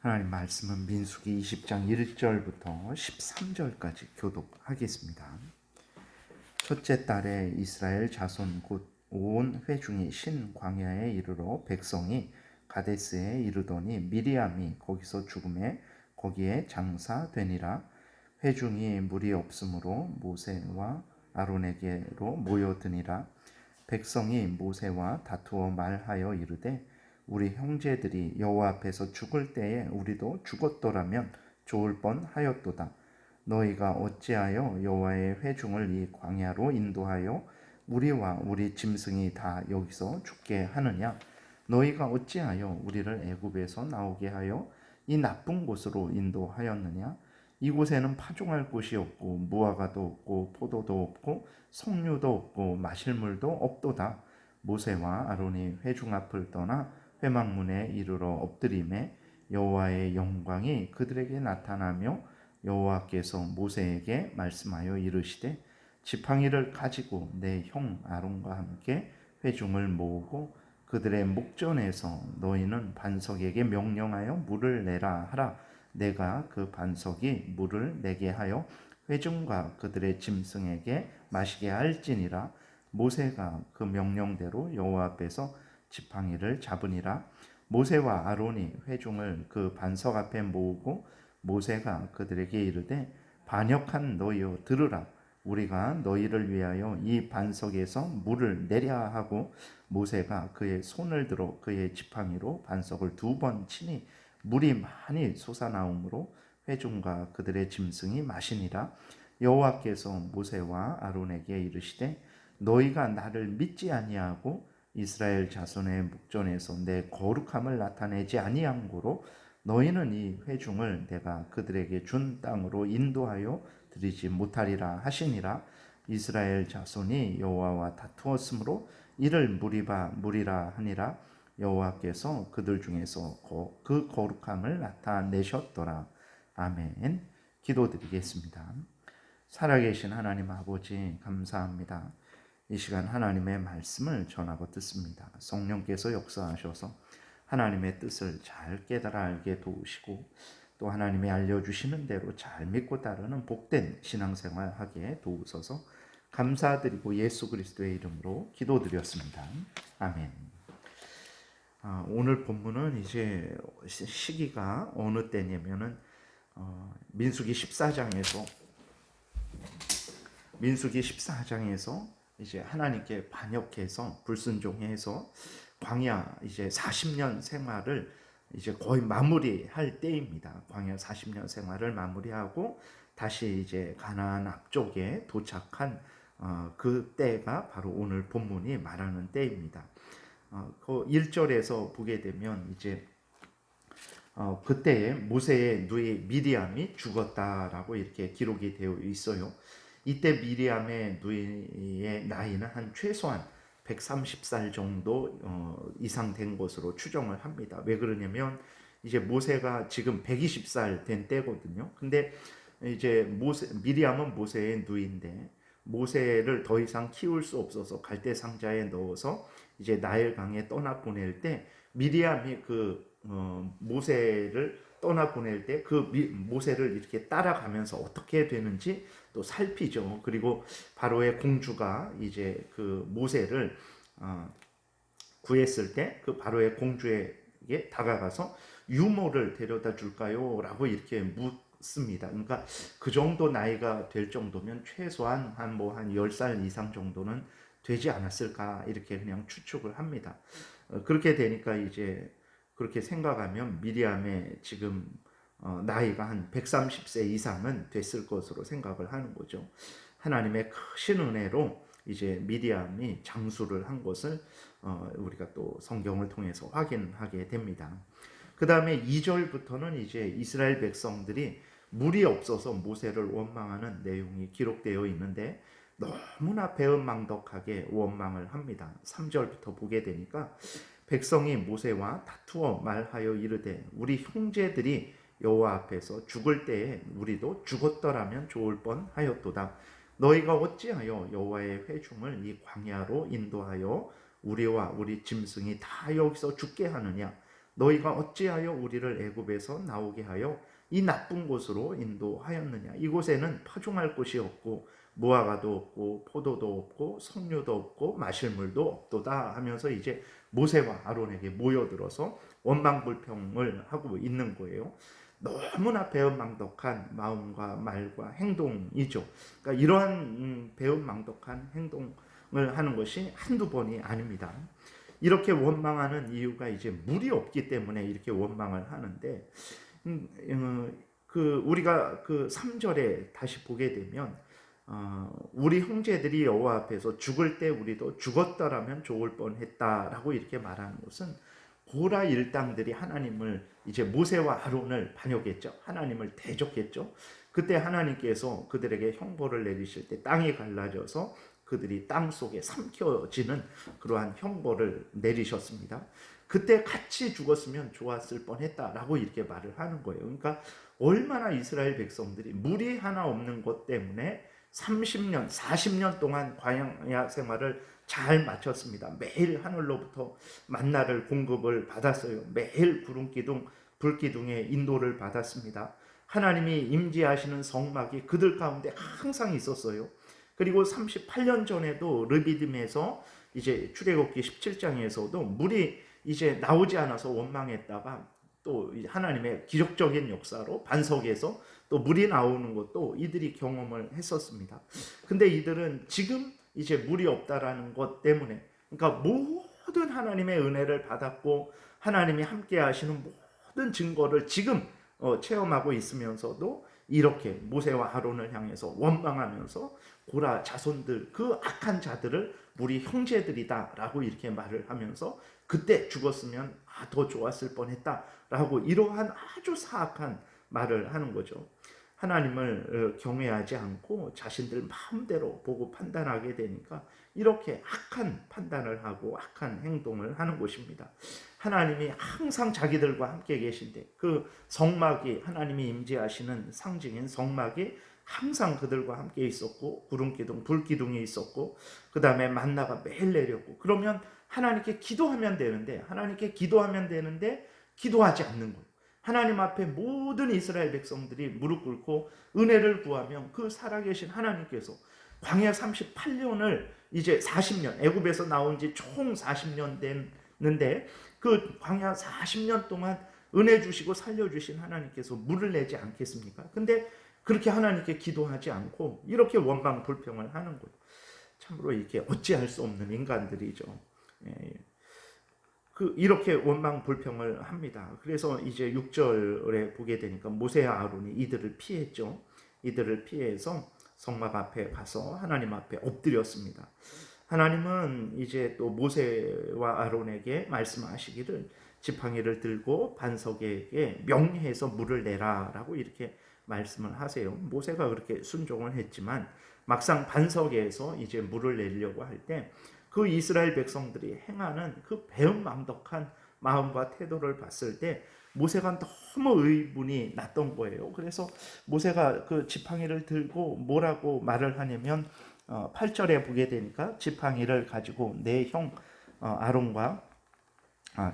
하나님 말씀은 민수기 20장 1절부터 13절까지 교독하겠습니다. 첫째 달에 이스라엘 자손 곧 온 회중이 신 광야에 이르러 백성이 가데스에 이르더니 미리암이 거기서 죽음에 거기에 장사되니라. 회중이 물이 없으므로 모세와 아론에게로 모여드니라. 백성이 모세와 다투어 말하여 이르되 우리 형제들이 여호와 앞에서 죽을 때에 우리도 죽었더라면 좋을 뻔하였도다. 너희가 어찌하여 여호와의 회중을 이 광야로 인도하여 우리와 우리 짐승이 다 여기서 죽게 하느냐? 너희가 어찌하여 우리를 애굽에서 나오게 하여 이 나쁜 곳으로 인도하였느냐? 이곳에는 파종할 곳이 없고 무화과도 없고 포도도 없고 석류도 없고 마실 물도 없도다. 모세와 아론이 회중 앞을 떠나 회막문에 이르러 엎드림에 여호와의 영광이 그들에게 나타나며 여호와께서 모세에게 말씀하여 이르시되 지팡이를 가지고 내 형 아론과 함께 회중을 모으고 그들의 목전에서 너희는 반석에게 명령하여 물을 내라 하라. 내가 그 반석이 물을 내게 하여 회중과 그들의 짐승에게 마시게 할지니라. 모세가 그 명령대로 여호와 앞에서 지팡이를 잡으니라. 모세와 아론이 회중을 그 반석 앞에 모으고 모세가 그들에게 이르되 반역한 너희여 들으라. 우리가 너희를 위하여 이 반석에서 물을 내랴 하고 모세가 그의 손을 들어 그의 지팡이로 반석을 2번 치니 물이 많이 솟아나오므로 회중과 그들의 짐승이 마시니라. 여호와께서 모세와 아론에게 이르시되 너희가 나를 믿지 아니하고 이스라엘 자손의 목전에서 내 거룩함을 나타내지 아니한 고로 너희는 이 회중을 내가 그들에게 준 땅으로 인도하여 드리지 못하리라 하시니라. 이스라엘 자손이 여호와와 다투었으므로 이를 무리라 하니라. 여호와께서 그들 중에서 그 거룩함을 나타내셨더라. 아멘. 기도드리겠습니다. 살아계신 하나님 아버지 감사합니다. 이 시간 하나님의 말씀을 전하고 듣습니다. 성령께서 역사하셔서 하나님의 뜻을 잘 깨달아 알게 도우시고 또 하나님이 알려주시는 대로 잘 믿고 따르는 복된 신앙생활 하게 도우소서. 감사드리고 예수 그리스도의 이름으로 기도드렸습니다. 아멘. 오늘 본문은 이제 시기가 어느 때냐면은 민수기 14장에서 이제 하나님께 반역해서 불순종해서 광야 이제 40년 생활을 이제 거의 마무리할 때입니다. 광야 40년 생활을 마무리하고 다시 이제 가나안 앞쪽에 도착한 그 때가 바로 오늘 본문이 말하는 때입니다. 그 1절에서 보게 되면 이제 그때에 모세의 누이 미리암이 죽었다라고 이렇게 기록이 되어 있어요. 이때 미리암의 누이의 나이는 한 최소한 130살 정도 이상 된 것으로 추정을 합니다. 왜 그러냐면 이제 모세가 지금 120살 된 때거든요. 근데 이제 미리암은 모세의 누이인데 모세를 더 이상 키울 수 없어서 갈대 상자에 넣어서 이제 나일강에 떠나 보낼 때 미리암이 모세를 떠나 보낼 때 모세를 이렇게 따라가면서 어떻게 되는지 또 살피죠. 그리고 바로의 공주가 이제 그 모세를 구했을 때 그 바로의 공주에게 다가가서 유모를 데려다 줄까요? 라고 이렇게 묻습니다. 그러니까 그 정도 나이가 될 정도면 최소한 한 10살 이상 정도는 되지 않았을까 이렇게 그냥 추측을 합니다. 그렇게 되니까 이제 그렇게 생각하면 미리암의 지금 나이가 한 130세 이상은 됐을 것으로 생각을 하는 거죠. 하나님의 크신 은혜로 이제 미리암이 장수를 한 것을 우리가 또 성경을 통해서 확인하게 됩니다. 그 다음에 2절부터는 이제 이스라엘 백성들이 물이 없어서 모세를 원망하는 내용이 기록되어 있는데 너무나 배은망덕하게 원망을 합니다. 3절부터 보게 되니까 백성이 모세와 다투어 말하여 이르되 우리 형제들이 여호와 앞에서 죽을 때에 우리도 죽었더라면 좋을 뻔하였도다. 너희가 어찌하여 여호와의 회중을 이 광야로 인도하여 우리와 우리 짐승이 다 여기서 죽게 하느냐? 너희가 어찌하여 우리를 애굽에서 나오게 하여 이 나쁜 곳으로 인도하였느냐. 이곳에는 파종할 곳이 없고 무화과도 없고 포도도 없고 석류도 없고 마실 물도 없도다 하면서 이제 모세와 아론에게 모여들어서 원망불평을 하고 있는 거예요. 너무나 배은망덕한 마음과 말과 행동이죠. 그러니까 이러한 배은망덕한 행동을 하는 것이 한두 번이 아닙니다. 이렇게 원망하는 이유가 이제 물이 없기 때문에 이렇게 원망을 하는데, 우리가 그 3절에 다시 보게 되면 우리 형제들이 여호와 앞에서 죽을 때 우리도 죽었더라면 좋을 뻔했다라고 이렇게 말하는 것은 고라 일당들이 하나님을 이제 모세와 아론을 반역했죠. 하나님을 대적했죠. 그때 하나님께서 그들에게 형벌을 내리실 때 땅이 갈라져서 그들이 땅 속에 삼켜지는 그러한 형벌을 내리셨습니다. 그때 같이 죽었으면 좋았을 뻔했다라고 이렇게 말을 하는 거예요. 그러니까 얼마나 이스라엘 백성들이 물이 하나 없는 것 때문에 30년, 40년 동안 광야 생활을 잘 마쳤습니다. 매일 하늘로부터 만나를 공급을 받았어요. 매일 구름기둥, 불기둥의 인도를 받았습니다. 하나님이 임재하시는 성막이 그들 가운데 항상 있었어요. 그리고 38년 전에도 르비딤에서 이제 출애굽기 17장에서도 물이 이제 나오지 않아서 원망했다가 또 하나님의 기적적인 역사로 반석에서 또 물이 나오는 것도 이들이 경험을 했었습니다. 근데 이들은 지금 이제 물이 없다라는 것 때문에, 그러니까 모든 하나님의 은혜를 받았고 하나님이 함께 하시는 모든 증거를 지금 체험하고 있으면서도 이렇게 모세와 아론을 향해서 원망하면서 고라 자손들, 그 악한 자들을 우리 형제들이다 라고 이렇게 말을 하면서 그때 죽었으면 더 좋았을 뻔했다 라고 이러한 아주 사악한 말을 하는 거죠. 하나님을 경외하지 않고 자신들 마음대로 보고 판단하게 되니까 이렇게 악한 판단을 하고 악한 행동을 하는 것입니다. 하나님이 항상 자기들과 함께 계신데 그 성막이, 하나님이 임재하시는 상징인 성막이 항상 그들과 함께 있었고 구름기둥, 불기둥이 있었고 그 다음에 만나가 매일 내렸고, 그러면 하나님께 기도하면 되는데 기도하지 않는 거예요. 하나님 앞에 모든 이스라엘 백성들이 무릎 꿇고 은혜를 구하면 그 살아계신 하나님께서 광야 38년을 이제 40년, 애굽에서 나온 지 총 40년 됐는데 그 광야 40년 동안 은혜 주시고 살려주신 하나님께서 물을 내지 않겠습니까? 근데 그렇게 하나님께 기도하지 않고 이렇게 원망 불평을 하는 거예요. 참으로 이렇게 어찌할 수 없는 인간들이죠. 이렇게 원망 불평을 합니다. 그래서 이제 6절에 보게 되니까 모세와 아론이 이들을 피했죠. 이들을 피해서 성막 앞에 가서 하나님 앞에 엎드렸습니다. 하나님은 이제 또 모세와 아론에게 말씀하시기를 지팡이를 들고 반석에게 명해서 물을 내라 라고 이렇게 말씀을 하세요. 모세가 그렇게 순종을 했지만 막상 반석에서 이제 물을 내려고 할 때 그 이스라엘 백성들이 행하는 그 배은망덕한 마음과 태도를 봤을 때 모세가 너무 의문이 났던 거예요. 그래서 모세가 그 지팡이를 들고 뭐라고 말을 하냐면 8절에 보게 되니까 지팡이를 가지고 내 형 아론과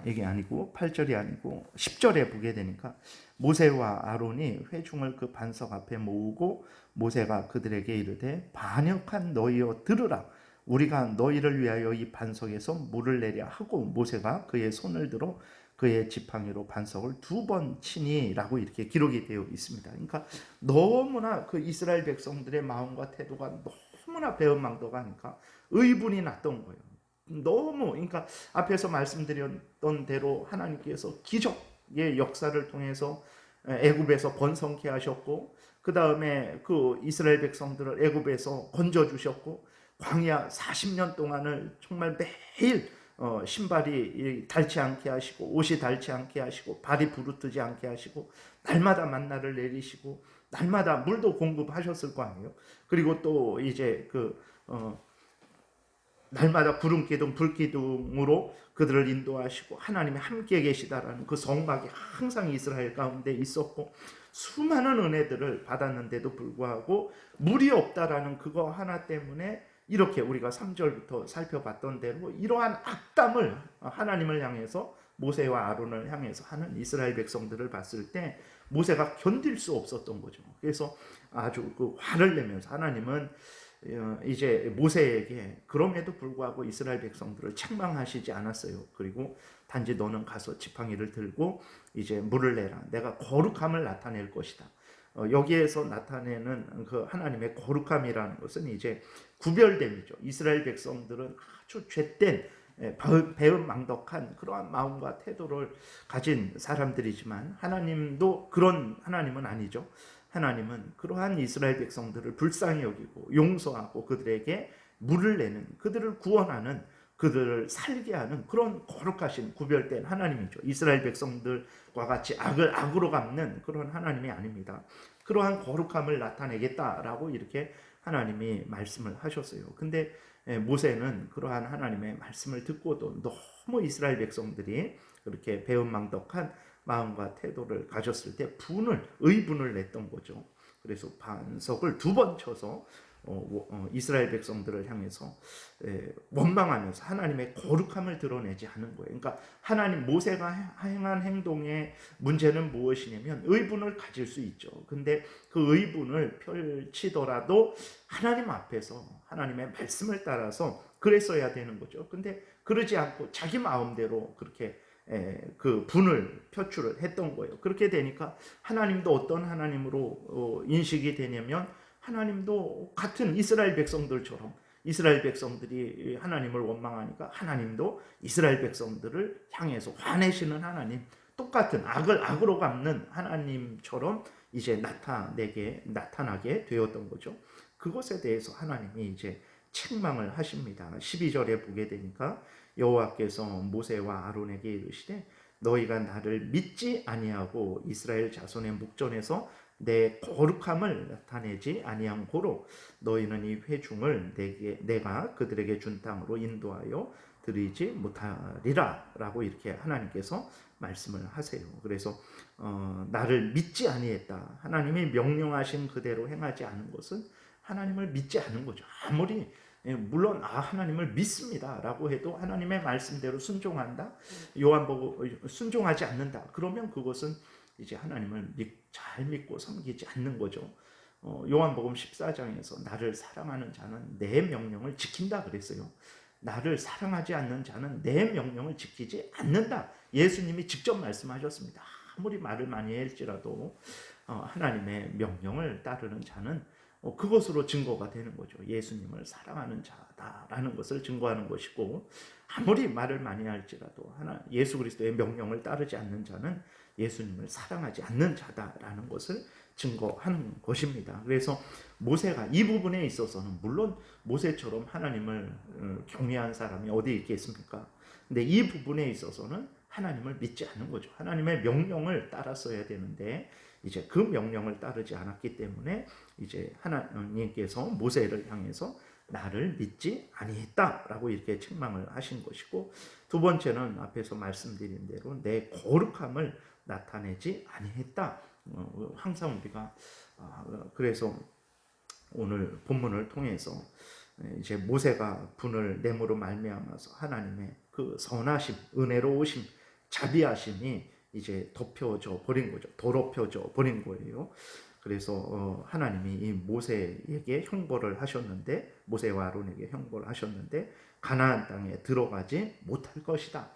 이게 아니고 8절이 아니고 10절에 보게 되니까 모세와 아론이 회중을 그 반석 앞에 모으고 모세가 그들에게 이르되 반역한 너희여 들으라. 우리가 너희를 위하여 이 반석에서 물을 내려 하고 모세가 그의 손을 들어 그의 지팡이로 반석을 2번 치니라고 이렇게 기록이 되어 있습니다. 그러니까 너무나 그 이스라엘 백성들의 마음과 태도가 너무나 배은망덕하니까 의분이 났던 거예요. 그러니까 앞에서 말씀드렸던 대로 하나님께서 기적의 역사를 통해서 애굽에서 번성케 하셨고 그 다음에 그 이스라엘 백성들을 애굽에서 건져 주셨고 광야 40년 동안을 정말 매일 신발이 닳지 않게 하시고 옷이 닳지 않게 하시고 발이 부르트지 않게 하시고 날마다 만나를 내리시고 날마다 물도 공급하셨을 거 아니에요. 그리고 또 이제 날마다 구름기둥 불기둥으로 그들을 인도하시고 하나님이 함께 계시다라는 그 성막이 항상 이스라엘 가운데 있었고 수많은 은혜들을 받았는데도 불구하고 물이 없다라는 그거 하나 때문에 이렇게 우리가 3절부터 살펴봤던 대로 이러한 악담을 하나님을 향해서 모세와 아론을 향해서 하는 이스라엘 백성들을 봤을 때 모세가 견딜 수 없었던 거죠. 그래서 아주 그 화를 내면서 하나님은 이제 모세에게 그럼에도 불구하고 이스라엘 백성들을 책망하시지 않았어요. 그리고 단지 너는 가서 지팡이를 들고 이제 물을 내라. 내가 거룩함을 나타낼 것이다. 여기에서 나타내는 그 하나님의 거룩함이라는 것은 이제 구별됨이죠. 이스라엘 백성들은 아주 죄된 배은망덕한 그러한 마음과 태도를 가진 사람들이지만 하나님도 그런 하나님은 아니죠. 하나님은 그러한 이스라엘 백성들을 불쌍히 여기고 용서하고 그들에게 물을 내는, 그들을 구원하는, 그들을 살게 하는 그런 거룩하신 구별된 하나님이죠. 이스라엘 백성들과 같이 악을 악으로 갚는 그런 하나님이 아닙니다. 그러한 거룩함을 나타내겠다라고 이렇게 하나님이 말씀을 하셨어요. 근데 모세는 그러한 하나님의 말씀을 듣고도 너무 이스라엘 백성들이 그렇게 배은망덕한 마음과 태도를 가졌을 때 의분을 냈던 거죠. 그래서 반석을 2번 쳐서 이스라엘 백성들을 향해서 원망하면서 하나님의 거룩함을 드러내지 않은 거예요. 그러니까 하나님 모세가 행한 행동의 문제는 무엇이냐면 의분을 가질 수 있죠. 근데 그 의분을 펼치더라도 하나님 앞에서 하나님의 말씀을 따라서 그랬어야 되는 거죠. 근데 그러지 않고 자기 마음대로 그렇게 그 분을 표출을 했던 거예요. 그렇게 되니까 하나님도 어떤 하나님으로 인식이 되냐면 하나님도 같은 이스라엘 백성들처럼 이스라엘 백성들이 하나님을 원망하니까 하나님도 이스라엘 백성들을 향해서 화내시는 하나님, 똑같은 악을 악으로 갚는 하나님처럼 이제 나타나게 되었던 거죠. 그것에 대해서 하나님이 이제 책망을 하십니다. 12절에 보게 되니까 여호와께서 모세와 아론에게 이르시되 너희가 나를 믿지 아니하고 이스라엘 자손의 목전에서 내 거룩함을 나타내지 아니한 고로 너희는 이 회중을 내가 그들에게 준 땅으로 인도하여 드리지 못하리라 라고 이렇게 하나님께서 말씀을 하세요. 그래서 나를 믿지 아니했다. 하나님이 명령하신 그대로 행하지 않은 것은 하나님을 믿지 않은 거죠. 아무리 물론 하나님을 믿습니다 라고 해도 하나님의 말씀대로 순종한다, 요한복음 순종하지 않는다, 그러면 그것은 이제 하나님을 잘 믿고 섬기지 않는 거죠. 요한복음 14장에서 나를 사랑하는 자는 내 명령을 지킨다 그랬어요. 나를 사랑하지 않는 자는 내 명령을 지키지 않는다. 예수님이 직접 말씀하셨습니다. 아무리 말을 많이 할지라도 하나님의 명령을 따르는 자는 그것으로 증거가 되는 거죠. 예수님을 사랑하는 자다라는 것을 증거하는 것이고, 아무리 말을 많이 할지라도 예수 그리스도의 명령을 따르지 않는 자는 예수님을 사랑하지 않는 자다라는 것을 증거하는 것입니다. 그래서 모세가 이 부분에 있어서는 물론 모세처럼 하나님을 경외한 사람이 어디 있겠습니까? 근데 이 부분에 있어서는 하나님을 믿지 않는 거죠. 하나님의 명령을 따랐어야 되는데 이제 그 명령을 따르지 않았기 때문에 이제 하나님께서 모세를 향해서 나를 믿지 아니했다라고 이렇게 책망을 하신 것이고, 2번째는 앞에서 말씀드린 대로 내 거룩함을 나타내지 아니했다. 항상 우리가 그래서 오늘 본문을 통해서 이제 모세가 분을 내므로 말미암아서 하나님의 그 선하심, 은혜로우심, 자비하심이 이제 덮여져 버린 거죠. 더럽혀져 버린 거예요. 그래서 하나님이 이 모세에게 형벌을 하셨는데, 모세와 아론에게 형벌을 하셨는데 가나안 땅에 들어가지 못할 것이다.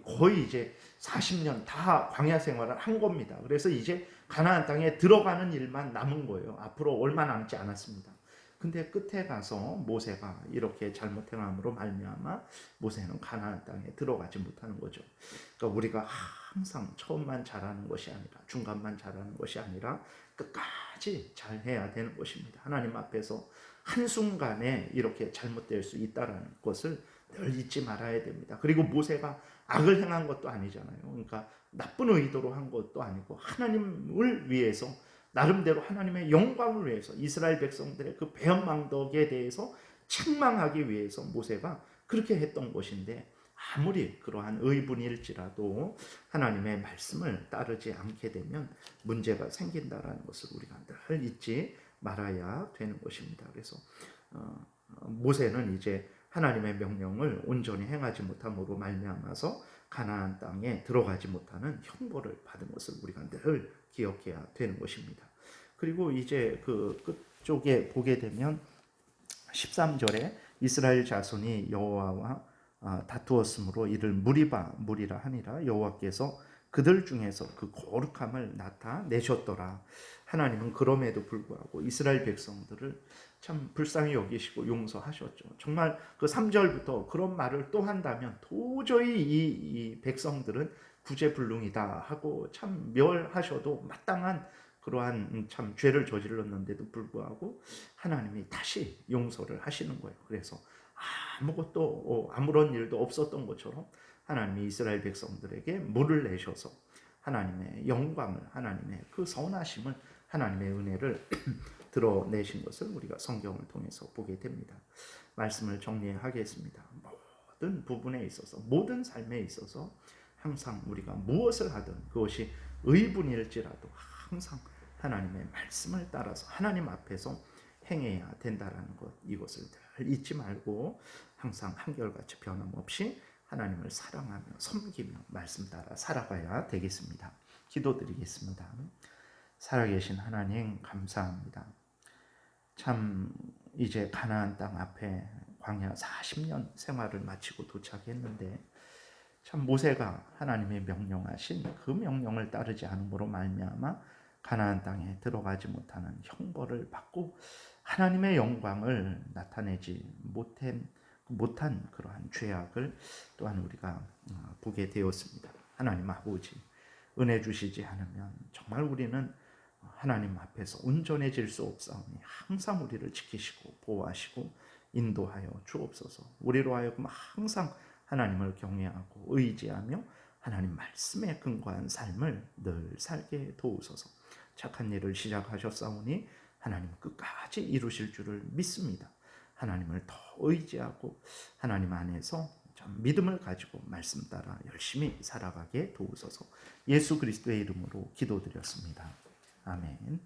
거의 이제 40년 다 광야 생활을 한 겁니다. 그래서 이제 가나안 땅에 들어가는 일만 남은 거예요. 앞으로 얼마 남지 않았습니다. 근데 끝에 가서 모세가 이렇게 잘못 행함으로 말미암아 모세는 가나안 땅에 들어가지 못하는 거죠. 그러니까 우리가 항상 처음만 잘하는 것이 아니라 중간만 잘하는 것이 아니라 끝까지 잘해야 되는 것입니다. 하나님 앞에서 한순간에 이렇게 잘못될 수 있다는 것을 늘 잊지 말아야 됩니다. 그리고 모세가 악을 행한 것도 아니잖아요. 그러니까 나쁜 의도로 한 것도 아니고 하나님을 위해서, 나름대로 하나님의 영광을 위해서, 이스라엘 백성들의 그 배은망덕에 대해서 책망하기 위해서 모세가 그렇게 했던 것인데, 아무리 그러한 의분일지라도 하나님의 말씀을 따르지 않게 되면 문제가 생긴다라는 것을 우리가 늘 잊지 말아야 되는 것입니다. 그래서 모세는 이제 하나님의 명령을 온전히 행하지 못함으로 말미암아서 가나안 땅에 들어가지 못하는 형벌을 받은 것을 우리가 늘 기억해야 되는 것입니다. 그리고 이제 그 끝쪽에 보게 되면 13절에 이스라엘 자손이 여호와와 다투었으므로 이를 무리라 하니라. 여호와께서 그들 중에서 그 거룩함을 나타내셨더라. 하나님은 그럼에도 불구하고 이스라엘 백성들을 참 불쌍히 여기시고 용서하셨죠. 정말 그 3절부터 그런 말을 또 한다면 도저히 이 백성들은 구제불능이다 하고 참 멸하셔도 마땅한 그러한 참 죄를 저질렀는데도 불구하고 하나님이 다시 용서를 하시는 거예요. 그래서 아무것도 아무런 일도 없었던 것처럼 하나님이 이스라엘 백성들에게 물을 내셔서 하나님의 영광을, 하나님의 그 선하심을, 하나님의 은혜를 드러내신 것을 우리가 성경을 통해서 보게 됩니다. 말씀을 정리하겠습니다. 모든 부분에 있어서, 모든 삶에 있어서 항상 우리가 무엇을 하든 그것이 의분일지라도 항상 하나님의 말씀을 따라서 하나님 앞에서 행해야 된다라는 것, 이것을 늘 잊지 말고 항상 한결같이 변함없이 하나님을 사랑하며 섬기며 말씀 따라 살아가야 되겠습니다. 기도드리겠습니다. 살아계신 하나님 감사합니다. 참 이제 가나안 땅 앞에 광야 40년 생활을 마치고 도착했는데 참 모세가 하나님의 명령하신 그 명령을 따르지 않음으로 말미암아 가나안 땅에 들어가지 못하는 형벌을 받고 하나님의 영광을 나타내지 못한 그러한 죄악을 또한 우리가 보게 되었습니다. 하나님 아버지, 은혜 주시지 않으면 정말 우리는 하나님 앞에서 온전해질 수 없사오니 항상 우리를 지키시고 보호하시고 인도하여 주옵소서. 우리로 하여금 항상 하나님을 경외하고 의지하며 하나님 말씀에 근거한 삶을 늘 살게 도우소서. 착한 일을 시작하셨사오니 하나님 끝까지 이루실 줄을 믿습니다. 하나님을 더 의지하고 하나님 안에서 참 믿음을 가지고 말씀 따라 열심히 살아가게 도우소서. 예수 그리스도의 이름으로 기도드렸습니다. 아멘.